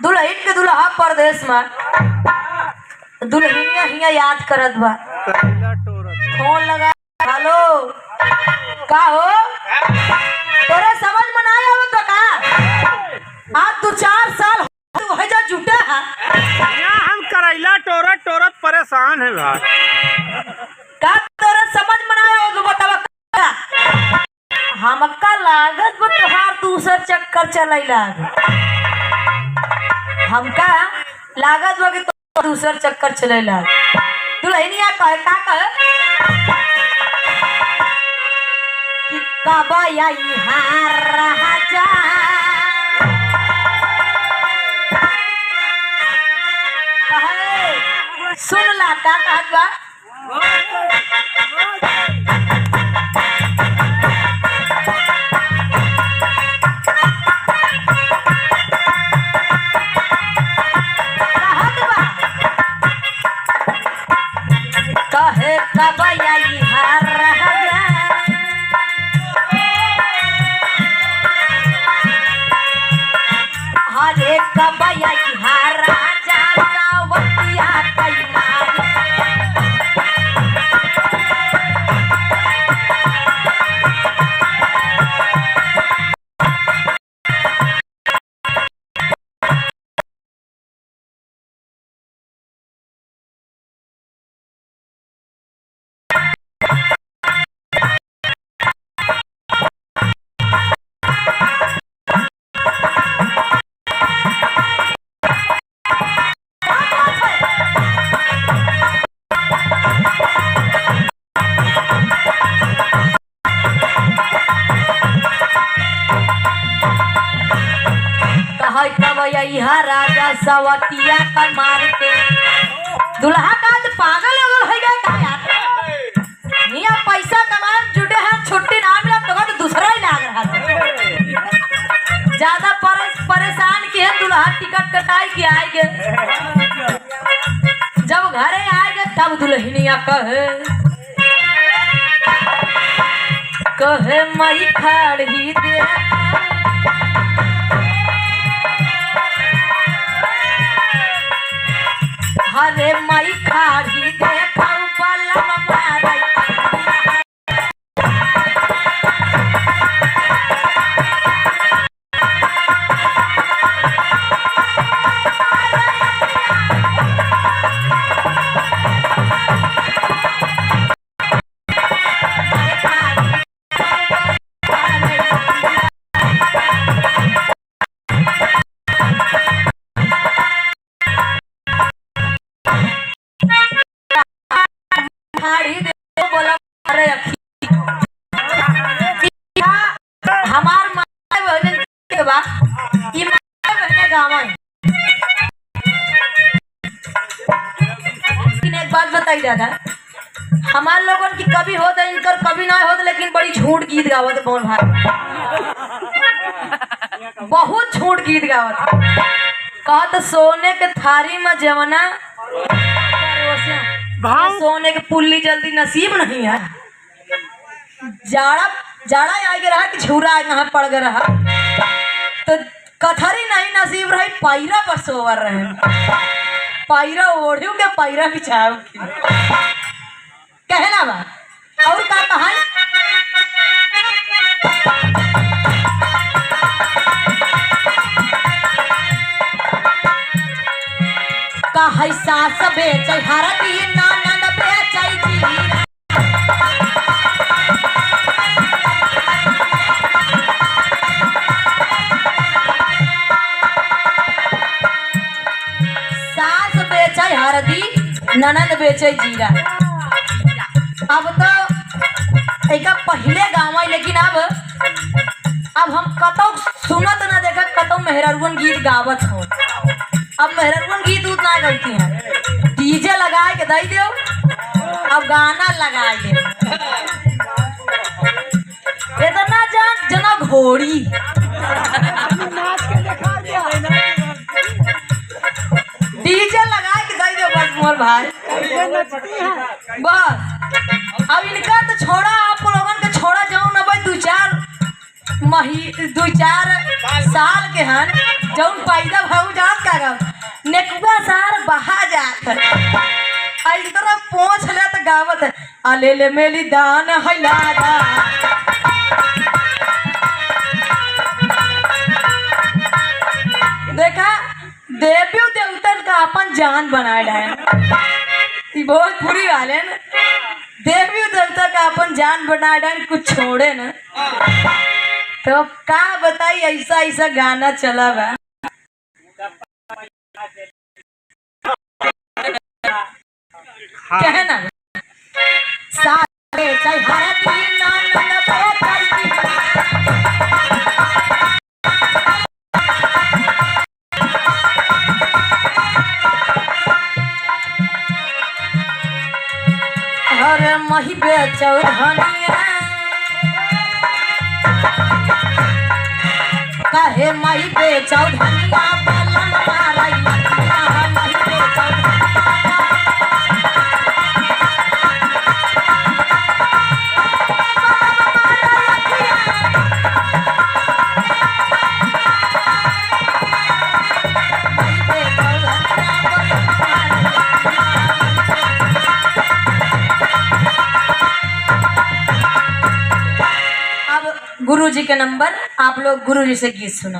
दुल्हन के दुल्हा परदेश में दुल्हनिया हिया याद करत बा। फोन लगा, हेलो का हो, तोरे समझ में ना आवत बा का? आज 2-4 साल तू हजा जुटा है। हम करैला टोरत टोरत परेशान है भाई। का तोरे समझ में ना आवत बतावा का? हमका लागत बा तोहार दूसर चक्कर चलैला। हमका लागत बा कि दूसर चक्कर चलेला। दुल्हनिया कहे का कहे कि कबा आई हार रहा जा कहे सुन ला का कहत बा। कहे कब आई हार रहा जा हरे कब आई हार राजा सावतिया कई मारी यहाँ राजा सवतिया का मार के दुल्हा का पागल हो गया का यार। यहाँ पैसा कमाए जुटे हैं, छुट्टी ना मिला तो दूसरा ही लाग रहा था। ज्यादा परेशान किए दुल्हा टिकट कटाई के आएंगे। जब घरे आएंगे तब दुल्हनिया कहे मई खड़ी दे हरे मई खाड़ी देखा बलम मारई हमार माय बहन के बा ई माय बहन गाँव है। लेकिन एक बात बताई दादा, हमार लोगन की कभी होता इनकर कभी ना होता, लेकिन बड़ी झूठ गीत गावत बोल भाई, बहुत झूठ गीत गावत। कहत सोने के थारी में जवना सोने के पुल्ली जल्दी नसीब नहीं है। जाड़ा जाड़ा आ गया रहा कि झूरा यहाँ पड़ गया रहा तो कथरी नहीं नसीब रही, पैरा पर सोवर रहे। पैरा ओढ़ू के पैरा बिछाओ कहना बा। और का कहा कहा सास बेच हरदी ननद बेच जीरा हरदी ननद बेचे जीरा। अब तो एक पहले गाँव है, लेकिन अब हम कतौ सुनत ना देखा कतौ मेहररुन गीत गावत हो। अब मेहररुन गीत उत ना गलती है, डीजे लगा के दे दो, अब गाना लगा दे इतना जना घोड़ी डीजे लगा के दे दो बस मोर भाई बस। अब इनका तो छोड़ा, आप लोगन के छोड़ा जाऊँ ना भाई 2-4 साल के हन जौन पैदा भाऊ जा का गाओ नेकुआ सार बहा जात आई तरह पहुंच ले तो गावत है आ ले ले मेली दान है लादा देखा देवी देवतन का अपन जान बनाए है बहुत बुरी हाल है ना देवी देवता का अपन जान बनाए है कुछ छोड़े ना तो का बताई ऐसा ऐसा गाना चला बा क्या ना सारे चाहे भारती नाम न हर मही बेचौधनिया काहे मही बेचौधनिया बलन मारई मही बेचौधनिया गुरु जी के नंबर आप लोग गुरु जी से गीत सुनो।